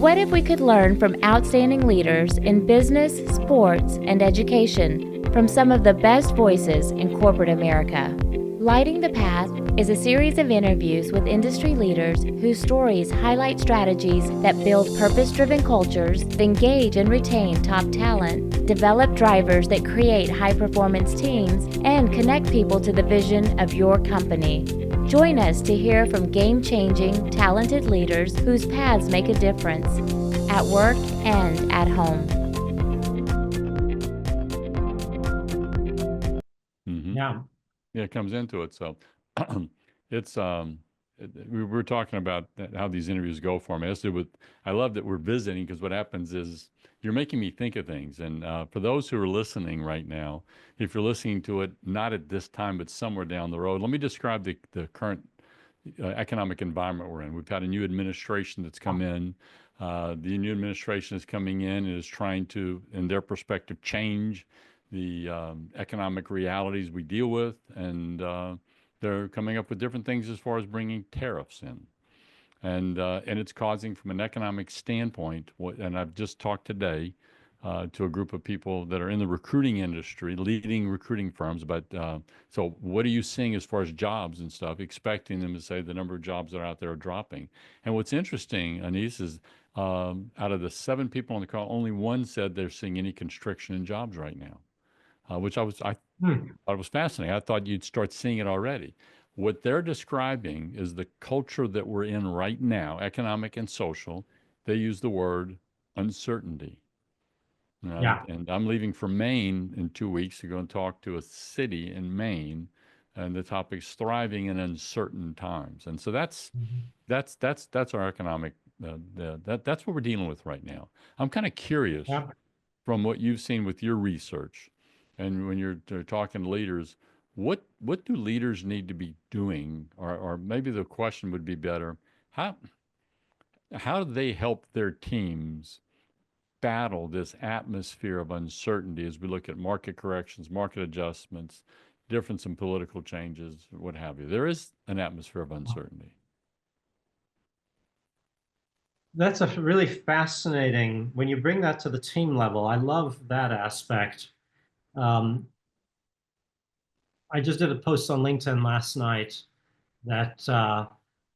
What if we could learn from outstanding leaders in business, sports, and education from some of the best voices in corporate America? Lighting the Path is a series of interviews with industry leaders whose stories highlight strategies that build purpose-driven cultures, engage and retain top talent, develop drivers that create high-performance teams, and connect people to the vision of your company. Join us to hear from game-changing, talented leaders whose paths make a difference at work and at home. Mm-hmm. Yeah. Yeah, it comes into it. So it's we were talking about how these interviews go for me. I love that we're visiting, because what happens is you're making me think of things. And for those who are listening right now, if you're listening to it not at this time but somewhere down the road, let me describe the current economic environment we're in. We've had a new administration that's come in. The new administration is coming in and is trying to, in their perspective, change the economic realities we deal with, and they're coming up with different things as far as bringing tariffs in, and it's causing, from an economic standpoint, and I've just talked today to a group of people that are in the recruiting industry, leading recruiting firms. But so, what are you seeing as far as jobs and stuff? Expecting them to say the number of jobs that are out there are dropping. And what's interesting, Aneace, is out of the 7 people on the call, only one said they're seeing any constriction in jobs right now. Which I thought was fascinating. I thought you'd start seeing it already. What they're describing is the culture that we're in right now, economic and social. They use the word uncertainty. Yeah. And I'm leaving for Maine in 2 weeks to go and talk to a city in Maine, and the topic's thriving in uncertain times. And so that's our economic. That's what we're dealing with right now. I'm kind of curious, Yeah. from what you've seen with your research, and when you're talking to leaders, what do leaders need to be doing, or maybe the question would be better, how do they help their teams battle this atmosphere of uncertainty as we look at market corrections, market adjustments, difference in political changes, what have you? There is an atmosphere of uncertainty. That's a really fascinating, when you bring that to the team level, I love that aspect. I just did a post on LinkedIn last night that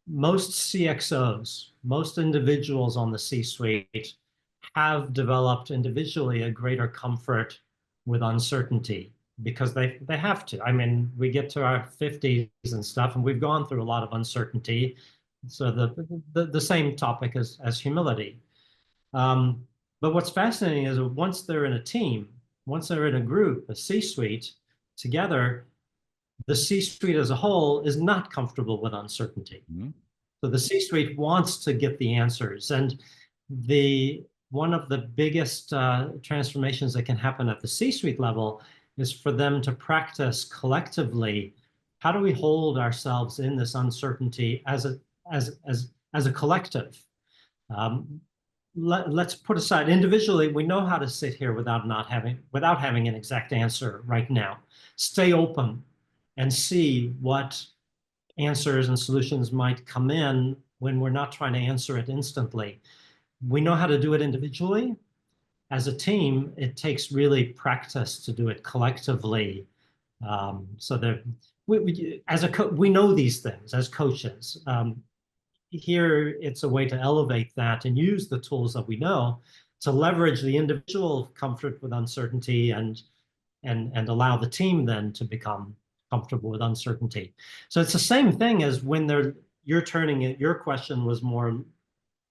most CXOs, most individuals on the C-suite have developed individually a greater comfort with uncertainty, because they have to. I mean, we get to our 50s and stuff, and we've gone through a lot of uncertainty. So the same topic as humility. But what's fascinating is once they're in a team, once they're in a group, a C-suite together, the C-suite as a whole is not comfortable with uncertainty. Mm-hmm. So the C-suite wants to get the answers. And one of the biggest transformations that can happen at the C-suite level is for them to practice collectively, how do we hold ourselves in this uncertainty as a collective? Let's put aside individually, we know how to sit here without having an exact answer right now. Stay open and see what answers and solutions might come in when we're not trying to answer it instantly. We know how to do it individually. As a team, it takes really practice to do it collectively. So that we know these things as coaches. Here, it's a way to elevate that and use the tools that we know to leverage the individual comfort with uncertainty and allow the team then to become comfortable with uncertainty. So it's the same thing as when you're turning it, your question was more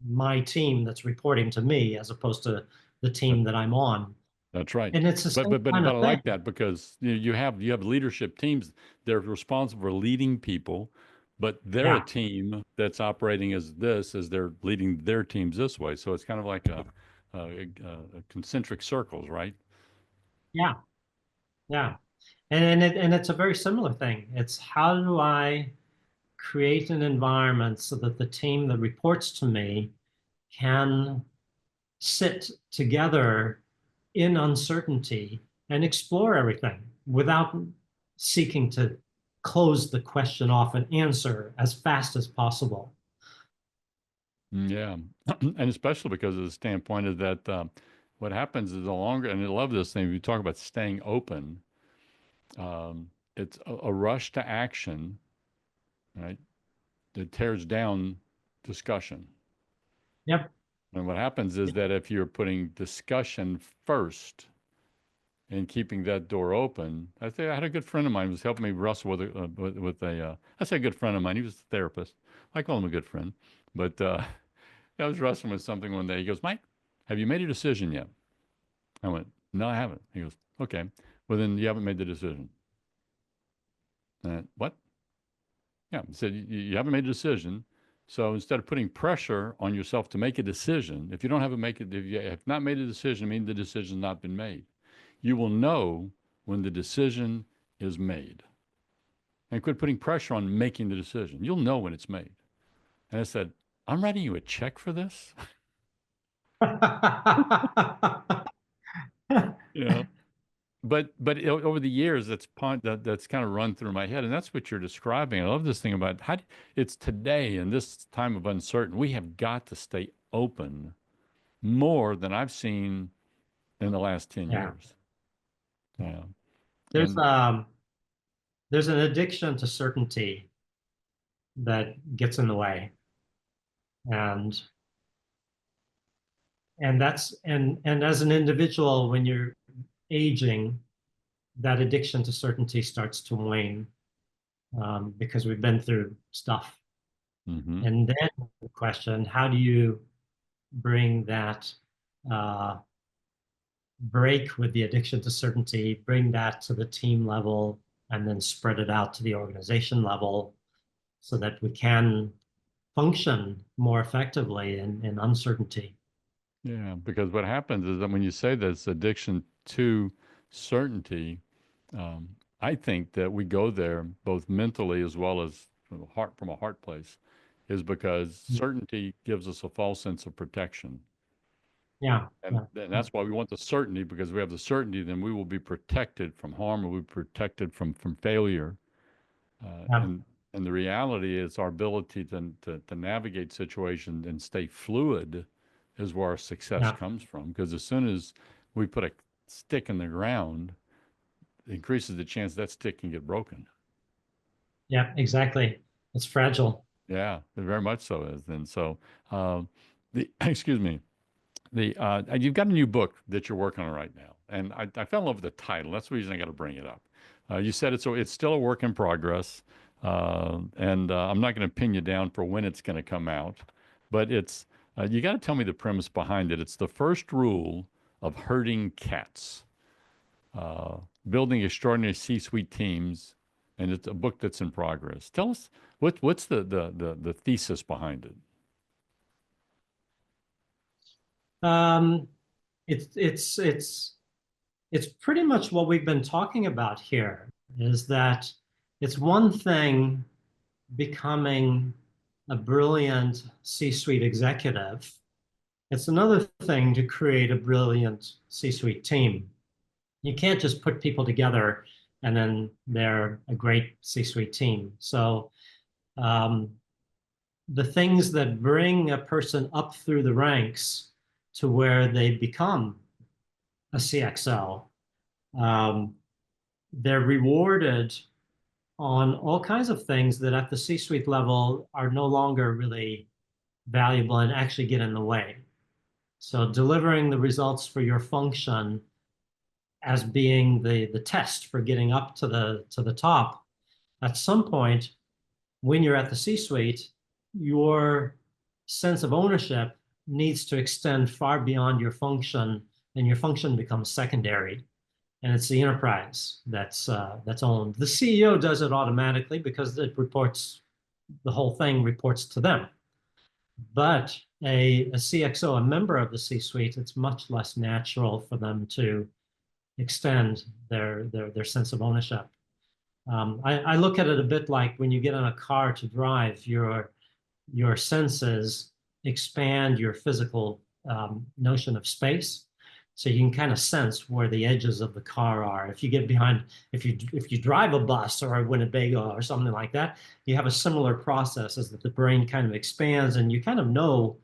my team that's reporting to me as opposed to the team that I'm on. That's right. And it's the same But kind I of like thing. that, because you have leadership teams. They're responsible for leading people, but they're a Yeah. team that's operating as they're leading their teams this way. So it's kind of like a concentric circles, right? Yeah. Yeah. And it's a very similar thing. It's how do I create an environment so that the team that reports to me can sit together in uncertainty and explore everything without seeking to close the question off and answer as fast as possible. Yeah. And especially because of the standpoint is that what happens is the longer, and I love this thing, we talk about staying open, it's a rush to action, right? That tears down discussion. Yep. And what happens is that if you're putting discussion first and keeping that door open, I think I had a good friend of mine who was helping me wrestle I say a good friend of mine, he was a therapist. I call him a good friend, but I was wrestling with something one day. He goes, Mike, have you made a decision yet? I went, no, I haven't. He goes, okay, well then you haven't made the decision. What? Yeah, he said, you haven't made a decision. So instead of putting pressure on yourself to make a decision, if you don't have a make it, if you have not made a decision, it means the decision has not been made. You will know when the decision is made. And quit putting pressure on making the decision. You'll know when it's made. And I said, I'm writing you a check for this. You know, but over the years, that's kind of run through my head, and that's what you're describing. I love this thing about it's today in this time of uncertainty. We have got to stay open more than I've seen in the last 10 Yeah. years. Yeah, There's and um there's an addiction to certainty that gets in the way. And and as an individual, when you're aging, that addiction to certainty starts to wane, because we've been through stuff. hmm And then the question, how do you bring that uh, break with the addiction to certainty, bring that to the team level, and then spread it out to the organization level so that we can function more effectively in uncertainty? yeah, because what happens is that when you say this addiction to certainty, um, I think that we go there both mentally as well as from a heart place, is because certainty gives us a false sense of protection. Yeah, And, yeah, and yeah, that's why we want the certainty, because we have the certainty, then we will be protected from harm, or we'll be protected from failure. Uh, yeah, and and the reality is our ability to navigate situations and stay fluid is where our success yeah, comes from. Because as soon as we put a stick in the ground, it increases the chance that stick can get broken. yeah, exactly. It's fragile. Yeah, it very much so is. And so the excuse me. You've got a new book that you're working on right now, and I fell in love with the title. That's the reason I got to bring it up. You said it's still a work in progress, and I'm not going to pin you down for when it's going to come out, but it's you got to tell me the premise behind it. It's the first rule of herding cats, uh, building extraordinary C-suite teams, and it's a book that's in progress. Tell us what's the thesis behind it. Um, it's it's it's it's pretty much what we've been talking about here, is that it's one thing becoming a brilliant C-suite executive. It's another thing to create a brilliant C-suite team. You can't just put people together and then they're a great C-suite team. So um, the things that bring a person up through the ranks to where they become a CXO, um, they're rewarded on all kinds of things that at the C-suite level are no longer really valuable and actually get in the way. So delivering the results for your function as being the test for getting up to the top, at some point, when you're at the C-suite, your sense of ownership needs to extend far beyond your function, and your function becomes secondary. And it's the enterprise that's owned. The CEO does it automatically because it reports, the whole thing reports to them. But a CXO, a member of the C-suite, it's much less natural for them to extend their sense of ownership. I look at it a bit like when you get in a car to drive, your senses expand your physical notion of space. So you can kind of sense where the edges of the car are. If you get behind, if you drive a bus or a Winnebago or something like that, you have a similar process as that the brain kind of expands and you kind of know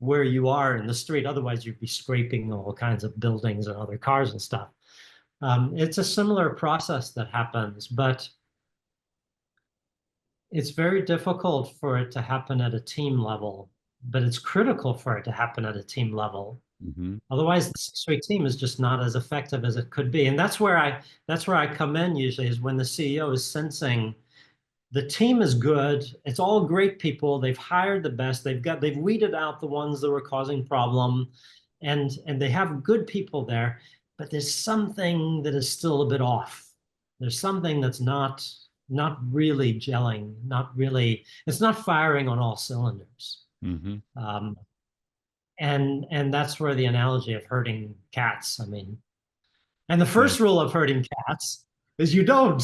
where you are in the street. Otherwise, you'd be scraping all kinds of buildings and other cars and stuff. It's a similar process that happens, but it's very difficult for it to happen at a team level, but it's critical for it to happen at a team level. Mm-hmm. Otherwise, the C-suite team is just not as effective as it could be. And that's where I come in usually, is when the CEO is sensing the team is good. It's all great people. They've hired the best. They've weeded out the ones that were causing problem, and they have good people there. But there's something that is still a bit off. There's something that's not really gelling. Not really. It's not firing on all cylinders. Mm-hmm. And that's where the analogy of herding cats. I mean, and the Yeah. first rule of herding cats is you don't.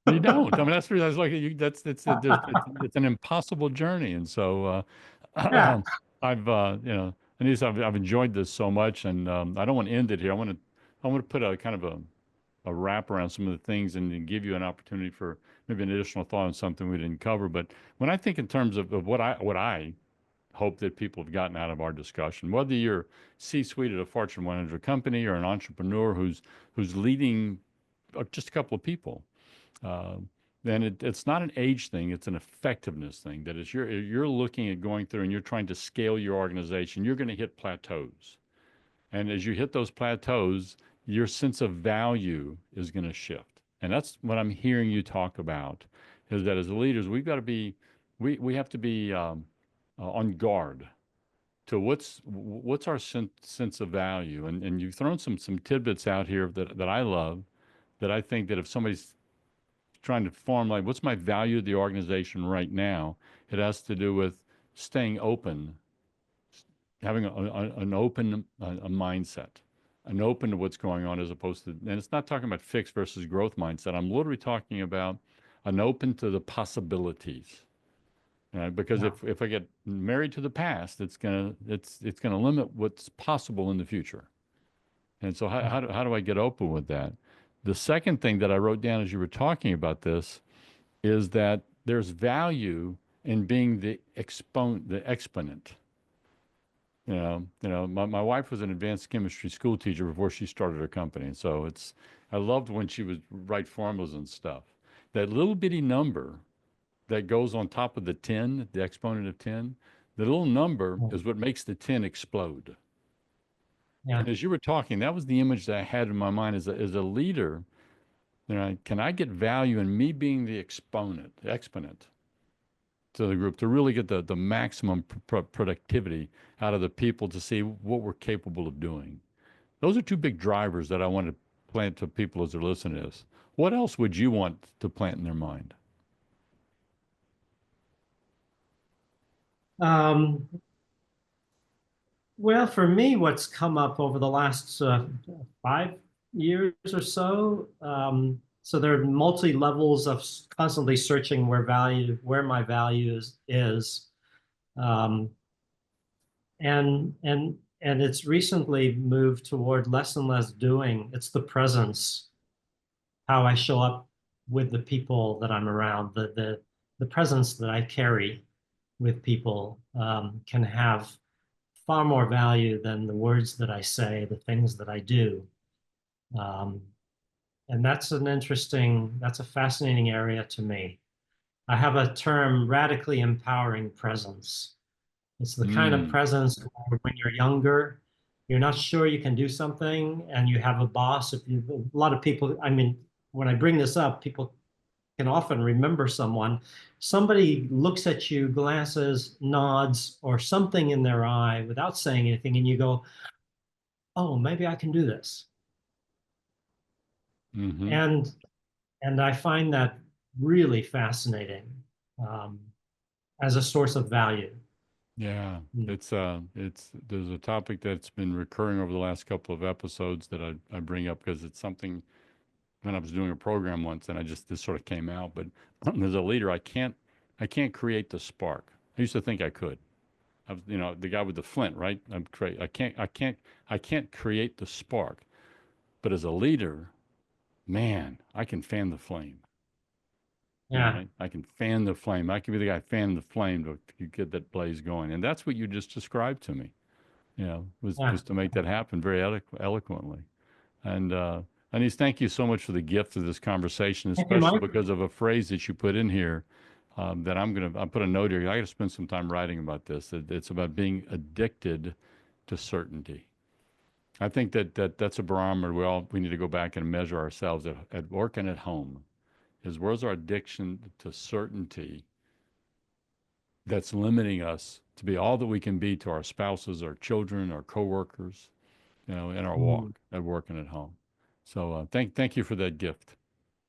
You don't. I mean, that's like it's an impossible journey, and so Yeah. I've Aneace, I've enjoyed this so much, and I don't want to end it here. I want to put a kind of a wrap around some of the things, and then give you an opportunity for maybe an additional thought on something we didn't cover. But when I think in terms of what I hope that people have gotten out of our discussion, whether you're C-suite at a Fortune 100 company or an entrepreneur who's leading just a couple of people. Uh, then it's not an age thing; it's an effectiveness thing. That is, you're looking at going through and you're trying to scale your organization. You're going to hit plateaus, and as you hit those plateaus, your sense of value is going to shift. And that's what I'm hearing you talk about. Is that as leaders, we've got to be, we have to be on guard to what's our sense of value. And you've thrown some tidbits out here that I love. That I think that if somebody's trying to form, like, what's my value of the organization right now, it has to do with staying open, having an open a mindset, an open to what's going on, as opposed to, and it's not talking about fixed versus growth mindset. I'm literally talking about an open to the possibilities. Because Yeah. if I get married to the past, it's gonna limit what's possible in the future. And so how do I get open with that? The second thing that I wrote down as you were talking about this is that there's value in being the exponent. My wife was an advanced chemistry school teacher before she started her company. And so I loved when she would write formulas and stuff. That little bitty number that goes on top of the 10, the exponent of 10, the little number is what makes the 10 explode. Yeah. And as you were talking, that was the image that I had in my mind as a leader. Can I get value in me being the exponent to the group to really get the maximum productivity out of the people to see what we're capable of doing? Those are two big drivers that I want to plant to people as they're listening to this. What else would you want to plant in their mind? Um, well, for me, what's come up over the last 5 years or so, so there are multi levels of constantly searching where my value is, um, and it's recently moved toward less and less doing. It's the presence, how I show up with the people that I'm around, the presence that I carry with people can have far more value than the words that I say, the things that I do. Um, and that's a fascinating area to me. I have a term, radically empowering presence. It's the kind of Mm, presence where when you're younger, you're not sure you can do something and you have a boss. A lot of people, I mean, when I bring this up, people can often remember someone. Somebody looks at you, glances, nods, or something in their eye without saying anything, and you go, "Oh, maybe I can do this." hmm And I find that really fascinating um, as a source of value. Yeah, Mm. it's there's a topic that's been recurring over the last couple of episodes that I bring up because it's something when I was doing a program once and this sort of came out. But as a leader, I can't create the spark. I used to think I could. I was, the guy with the flint, right? I can't create the spark. But as a leader, man, I can fan the flame. Yeah. Right? I can fan the flame. I can be the guy fanning the flame to get that blaze going. And that's what you just described to me, Yeah. was to make that happen very eloquently. And Aneace, thank you so much for the gift of this conversation, Thank you, especially Mike. because of a phrase that you put in here that I put a note here. I got to spend some time writing about this. It's about being addicted to certainty. I think that's a barometer we need to go back and measure ourselves at work and at home. Is where's our addiction to certainty that's limiting us to be all that we can be to our spouses, our children, our coworkers, in our walk Mm. at work and at home. So thank you for that gift.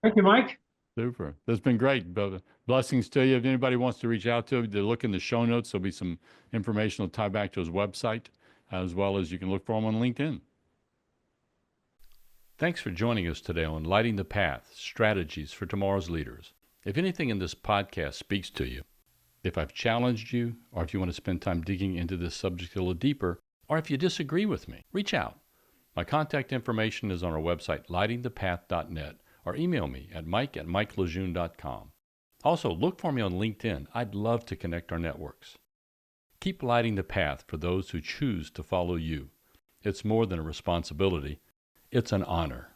Thank you, Mike. Super. That's been great. Blessings to you. If anybody wants to reach out to him, to look in the show notes. There'll be some information to tie back to his website, as well as you can look for him on LinkedIn. Thanks for joining us today on Lighting the Path, Strategies for Tomorrow's Leaders. If anything in this podcast speaks to you, if I've challenged you, or if you want to spend time digging into this subject a little deeper, or if you disagree with me, reach out. My contact information is on our website, lightingthepath.net, or email me at mike@mikelejeune.com. Also, look for me on LinkedIn. I'd love to connect our networks. Keep lighting the path for those who choose to follow you. It's more than a responsibility. It's an honor.